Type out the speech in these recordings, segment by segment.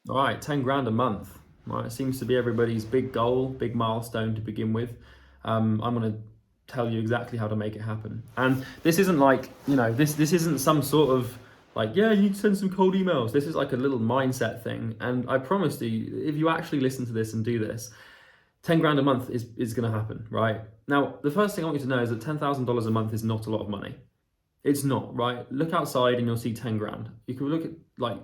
All right, 10 grand a month. Right, it seems to be everybody's big goal, big milestone to begin with. I'm going to tell you exactly how to make it happen. And this isn't like, this isn't some sort of like, yeah, you need to send some cold emails. This is like a little mindset thing. And I promise you, if you actually listen to this and do this, 10 grand a month is going to happen, right? Now, the first thing I want you to know is that $10,000 a month is not a lot of money. It's not, right? Look outside and you'll see 10 grand. You can look at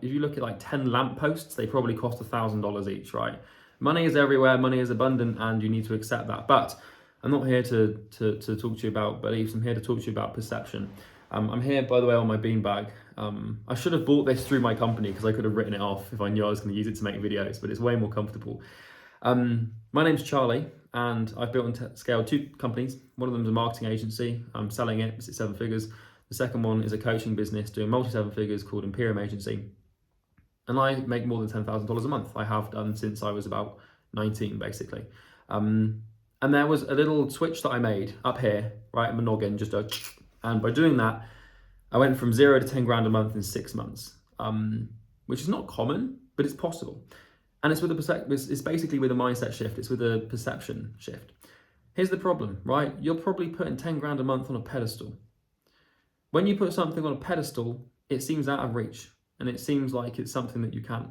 if you look at like 10 lampposts, they probably cost $1,000 each, right? Money is everywhere, money is abundant, and you need to accept that. But I'm not here to talk to you about beliefs. I'm here to talk to you about perception. I'm here, by the way, on my beanbag. I should have bought this through my company because I could have written it off if I knew I was going to use it to make videos, but it's way more comfortable. My name's Charlie, and I've built and scaled two companies. One of them is a marketing agency. I'm selling it. It's at 7 figures. The second one is a coaching business doing multi-7 figures called Imperium Agency. And I make more than $10,000 a month. I have done since I was about 19, basically. And there was a little switch that I made up here, right in my noggin, and by doing that, I went from 0 to 10 grand a month in 6 months, which is not common, but it's possible. And it's it's basically with a mindset shift. It's with a perception shift. Here's the problem, right? You're probably putting 10 grand a month on a pedestal. When you put something on a pedestal, it seems out of reach, and it seems like it's something that you can't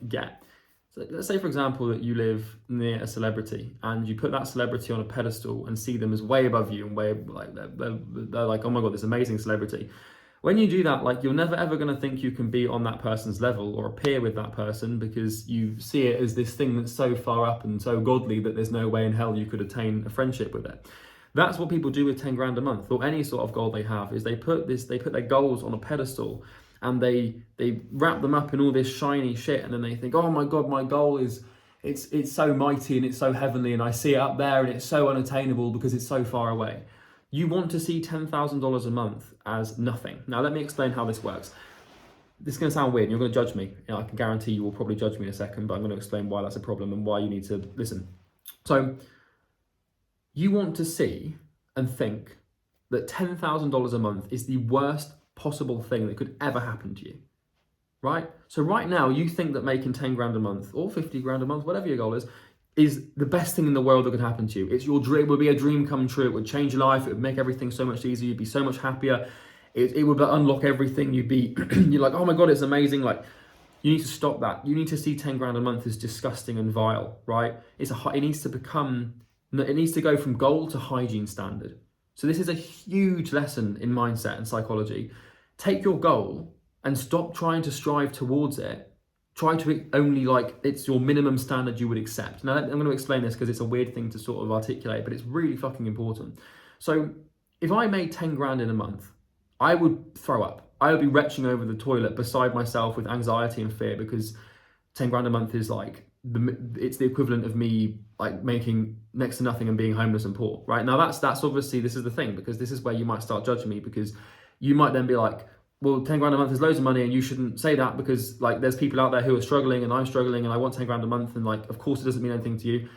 get. So let's say, for example, that you live near a celebrity and you put that celebrity on a pedestal and see them as way above you and way they're like, oh my God, this amazing celebrity. When you do that, you're never ever going to think you can be on that person's level or appear with that person because you see it as this thing that's so far up and so godly that there's no way in hell you could attain a friendship with it. That's what people do with 10 grand a month or any sort of goal they have, is they put their goals on a pedestal and they wrap them up in all this shiny shit, and then they think, oh my God, my goal is it's so mighty and it's so heavenly and I see it up there and it's so unattainable because it's so far away. You want to see $10,000 a month as nothing. Now let me explain how this works. This is going to sound weird and you're going to judge me. I can guarantee you will probably judge me in a second, but I'm going to explain why that's a problem and why you need to listen. So you want to see and think that $10,000 a month is the worst possible thing that could ever happen to you, right? So right now you think that making 10 grand a month or 50 grand a month, whatever your goal is the best thing in the world that could happen to you. It's your dream, it would be a dream come true. It would change your life. It would make everything so much easier. You'd be so much happier. It would unlock everything. You'd be, you're like, oh my God, it's amazing. You need to stop that. You need to see 10 grand a month as disgusting and vile, right? It needs to go from goal to hygiene standard. So this is a huge lesson in mindset and psychology. Take your goal and stop trying to strive towards it. Try to only it's your minimum standard you would accept. Now I'm going to explain this because it's a weird thing to sort of articulate, but it's really fucking important. So if I made 10 grand in a month, I would throw up. I would be retching over the toilet beside myself with anxiety and fear because 10 grand a month is it's the equivalent of me making next to nothing and being homeless and poor, right? Now that's obviously, this is the thing, because this is where you might start judging me, because you might then be like, well, 10 grand a month is loads of money and you shouldn't say that because there's people out there who are struggling and I'm struggling and I want 10 grand a month and of course it doesn't mean anything to you.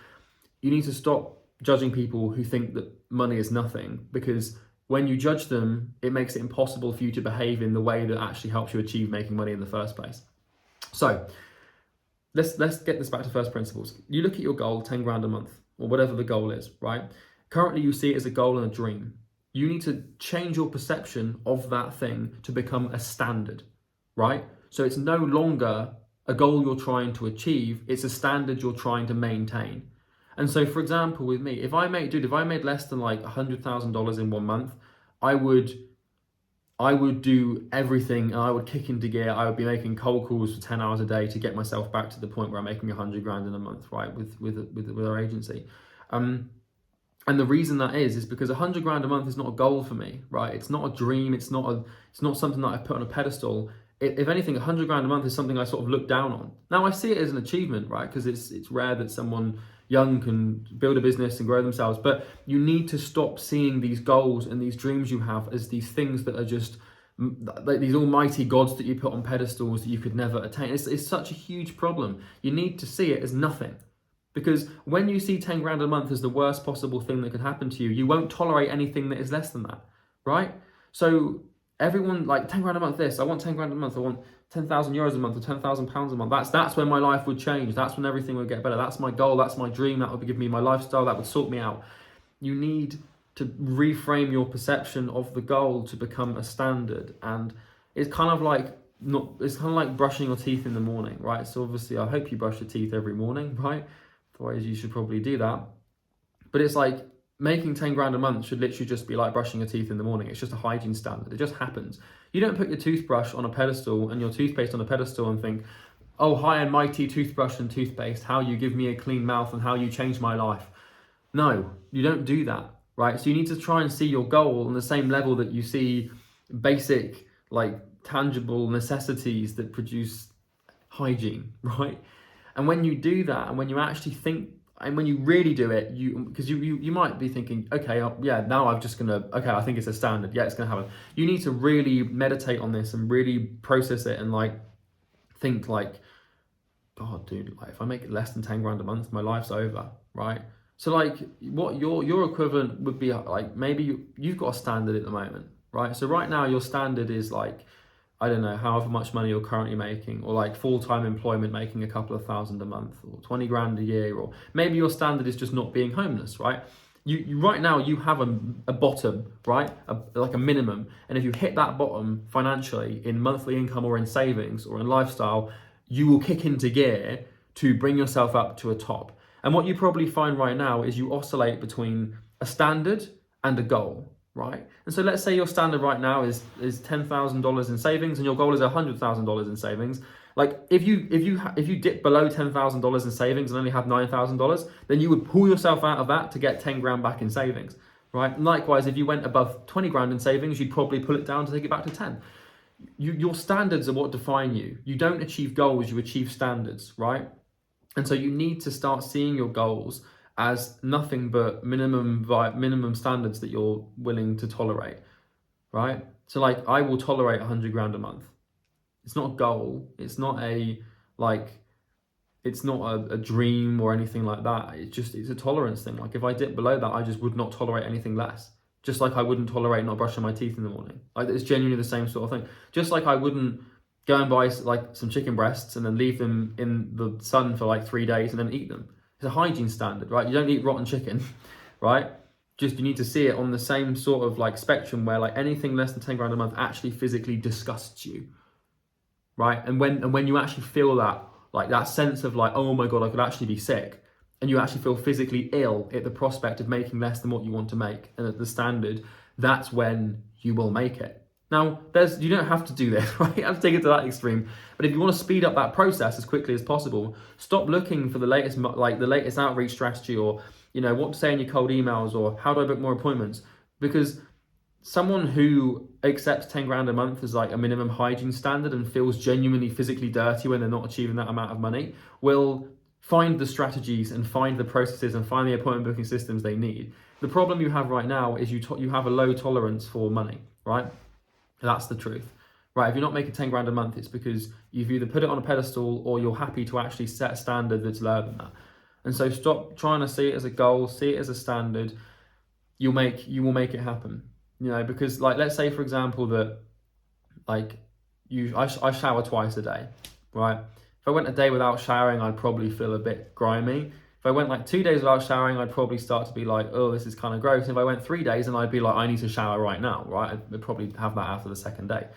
You need to stop judging people who think that money is nothing, because when you judge them, it makes it impossible for you to behave in the way that actually helps you achieve making money in the first place. So let's get this back to first principles. You look at your goal, 10 grand a month or whatever the goal is, right? Currently you see it as a goal and a dream. You need to change your perception of that thing to become a standard, right? So it's no longer a goal you're trying to achieve, it's a standard you're trying to maintain. And so, for example, with me, if I made less than $100,000 in 1 month, I would do everything and I would kick into gear. I would be making cold calls for 10 hours a day to get myself back to the point where I'm making 100 grand in a month, right? With our agency. And the reason that is because 100 grand a month is not a goal for me, right? It's not a dream. It's not something that I've put on a pedestal. If anything, 100 grand a month is something I sort of look down on. Now I see it as an achievement, right? Because it's rare that someone young can build a business and grow themselves. But you need to stop seeing these goals and these dreams you have as these things that are just these almighty gods that you put on pedestals that you could never attain. It's such a huge problem. You need to see it as nothing. Because when you see 10 grand a month as the worst possible thing that could happen to you, you won't tolerate anything that is less than that, right? So everyone 10 grand a month this, I want 10 grand a month, I want €10,000 a month or £10,000 a month. That's when my life would change. That's when everything would get better. That's my goal. That's my dream. That would give me my lifestyle. That would sort me out. You need to reframe your perception of the goal to become a standard. And it's kind of like brushing your teeth in the morning, right? So obviously I hope you brush your teeth every morning, right? Otherwise you should probably do that. But it's like making 10 grand a month should literally just be like brushing your teeth in the morning. It's just a hygiene standard. It just happens. You don't put your toothbrush on a pedestal and your toothpaste on a pedestal and think, oh, high and mighty toothbrush and toothpaste, how you give me a clean mouth and how you change my life. No, you don't do that, right? So you need to try and see your goal on the same level that you see basic, like tangible necessities that produce hygiene, right? And when you do that, and when you actually think, and when you really do it, because you might be thinking, okay, now I'm just gonna, okay, I think it's a standard, yeah, it's gonna happen. You need to really meditate on this and really process it and like think like, God, dude, like if I make less than 10 grand a month, my life's over, right? So like what your equivalent would be like, maybe you've got a standard at the moment, right? So right now your standard is like, I don't know, however much money you're currently making, or like full-time employment making a couple of thousand a month, or 20 grand a year, or maybe your standard is just not being homeless, right? You right now you have a bottom, right? Like a minimum. And if you hit that bottom financially in monthly income or in savings or in lifestyle, you will kick into gear to bring yourself up to a top. And what you probably find right now is you oscillate between a standard and a goal, right? And so let's say your standard right now is $10,000 in savings and your goal is $100,000 in savings. Like if you dip below $10,000 in savings and only have $9,000, then you would pull yourself out of that to get 10 grand back in savings, right? And likewise, if you went above 20 grand in savings, you'd probably pull it down to take it back to 10. Your standards are what define you. You don't achieve goals, you achieve standards, right? And so you need to start seeing your goals as nothing but minimum standards that you're willing to tolerate, right? So like I will tolerate 100 grand a month. It's not a goal. It's not a dream or anything like that. It's a tolerance thing. Like if I dip below that, I just would not tolerate anything less. Just like I wouldn't tolerate not brushing my teeth in the morning. Like it's genuinely the same sort of thing. Just like I wouldn't go and buy like some chicken breasts and then leave them in the sun for like 3 days and then eat them. It's a hygiene standard, right? You don't eat rotten chicken, right? Just you need to see it on the same sort of like spectrum where like anything less than 10 grand a month actually physically disgusts you, right? And when you actually feel that, like that sense of like, oh my God, I could actually be sick, and you actually feel physically ill at the prospect of making less than what you want to make and at the standard, that's when you will make it. Now, you don't have to do this, right? You have to take it to that extreme. But if you want to speed up that process as quickly as possible, stop looking for the latest outreach strategy, or what to say in your cold emails, or how do I book more appointments? Because someone who accepts 10 grand a month as like a minimum hygiene standard and feels genuinely physically dirty when they're not achieving that amount of money will find the strategies and find the processes and find the appointment booking systems they need. The problem you have right now is you have a low tolerance for money, right? That's the truth, right? If you're not making 10 grand a month, it's because you've either put it on a pedestal or you're happy to actually set a standard that's lower than that. And so stop trying to see it as a goal, see it as a standard. You will make it happen, because like, let's say for example that like I shower twice a day, right? If I went a day without showering, I'd probably feel a bit grimy. If I went like 2 days without showering, I'd probably start to be like, oh, this is kind of gross. And if I went 3 days, then I'd be like, I need to shower right now, right? I'd probably have that after the second day.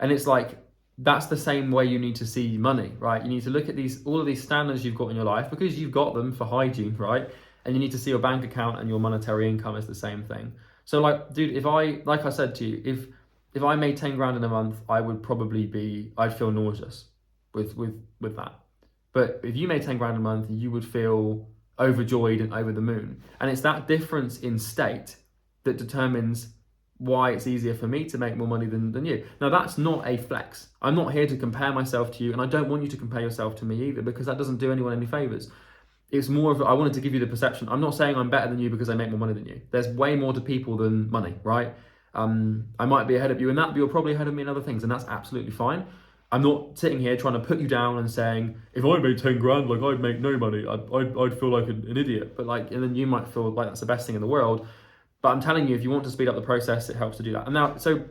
And it's like, that's the same way you need to see money, right? You need to look at all of these standards you've got in your life because you've got them for hygiene, right? And you need to see your bank account and your monetary income as the same thing. So like, dude, like I said to you, if I made 10 grand in a month, I'd feel nauseous with that. But if you made 10 grand a month, you would feel overjoyed and over the moon. And it's that difference in state that determines why it's easier for me to make more money than you. Now, that's not a flex. I'm not here to compare myself to you, and I don't want you to compare yourself to me either, because that doesn't do anyone any favors. It's more of, I wanted to give you the perception. I'm not saying I'm better than you because I make more money than you. There's way more to people than money, right? I might be ahead of you in that, but you're probably ahead of me in other things, and that's absolutely fine. I'm not sitting here trying to put you down and saying, if I made 10 grand, like I'd make no money, I'd feel like an idiot. But like, and then you might feel like that's the best thing in the world. But I'm telling you, if you want to speed up the process, it helps to do that. And now, so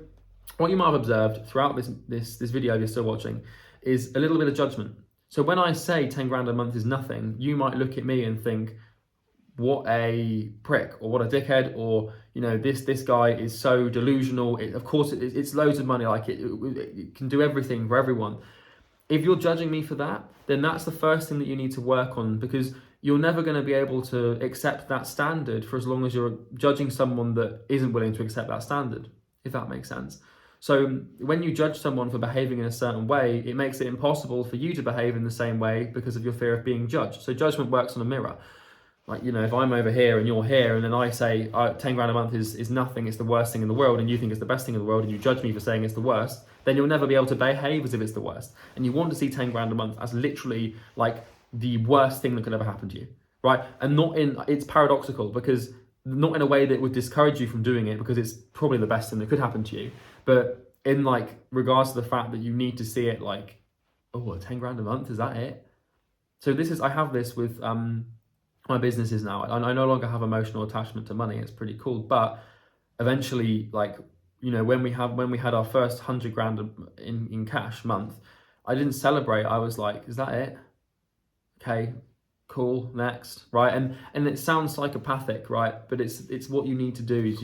what you might have observed throughout this video you're still watching is a little bit of judgment. So when I say 10 grand a month is nothing, you might look at me and think, what a prick, or what a dickhead, or this guy is so delusional. Of course it's loads of money, like it can do everything for everyone. If you're judging me for that, then that's the first thing that you need to work on, because you're never going to be able to accept that standard for as long as you're judging someone that isn't willing to accept that standard, if that makes sense. So when you judge someone for behaving in a certain way, it makes it impossible for you to behave in the same way because of your fear of being judged. So judgment works on a mirror. Like, if I'm over here and you're here, and then I say 10 grand a month is nothing, it's the worst thing in the world, and you think it's the best thing in the world, and you judge me for saying it's the worst, then you'll never be able to behave as if it's the worst. And you want to see 10 grand a month as literally like the worst thing that could ever happen to you, right? And it's paradoxical, because not in a way that would discourage you from doing it, because it's probably the best thing that could happen to you, but in like regards to the fact that you need to see it like, oh, 10 grand a month, is that it? So I have this with my businesses now. I no longer have emotional attachment to money. It's pretty cool. But eventually, like, when we had our first 100 grand in cash month, I didn't celebrate. I was like, is that it? Okay, cool, next, right? And it sounds psychopathic, right? But it's what you need to do.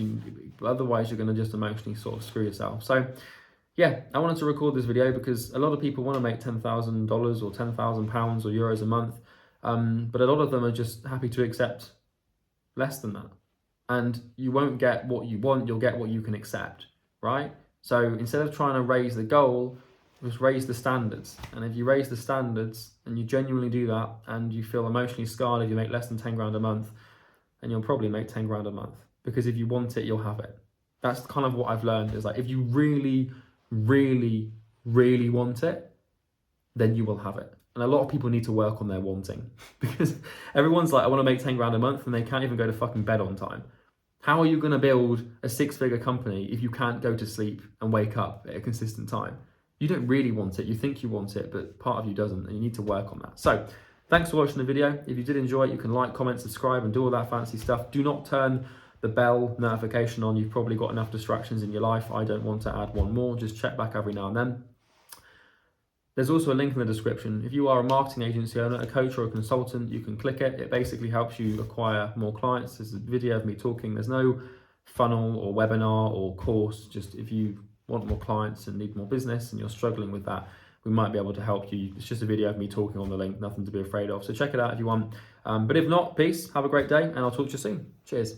Otherwise you're going to just emotionally sort of screw yourself. So yeah, I wanted to record this video because a lot of people want to make $10,000 or £10,000 or euros a month. But a lot of them are just happy to accept less than that. And you won't get what you want, you'll get what you can accept, right? So instead of trying to raise the goal, just raise the standards. And if you raise the standards and you genuinely do that, and you feel emotionally scarred if you make less than 10 grand a month, then you'll probably make 10 grand a month. Because if you want it, you'll have it. That's kind of what I've learned, is like, if you really, really, really want it, then you will have it. And a lot of people need to work on their wanting, because everyone's like, I want to make 10 grand a month, and they can't even go to fucking bed on time. How are you going to build a 6-figure company if you can't go to sleep and wake up at a consistent time? You don't really want it. You think you want it, but part of you doesn't, and you need to work on that. So thanks for watching the video. If you did enjoy it, you can like, comment, subscribe, and do all that fancy stuff. Do not turn the bell notification on. You've probably got enough distractions in your life. I don't want to add one more. Just check back every now and then. There's also a link in the description. If you are a marketing agency owner, a coach, or a consultant, you can click it. It basically helps you acquire more clients. There's a video of me talking. There's no funnel or webinar or course. Just if you want more clients and need more business and you're struggling with that, we might be able to help you. It's just a video of me talking on the link, nothing to be afraid of. So check it out if you want. But if not, peace, have a great day, and I'll talk to you soon. Cheers.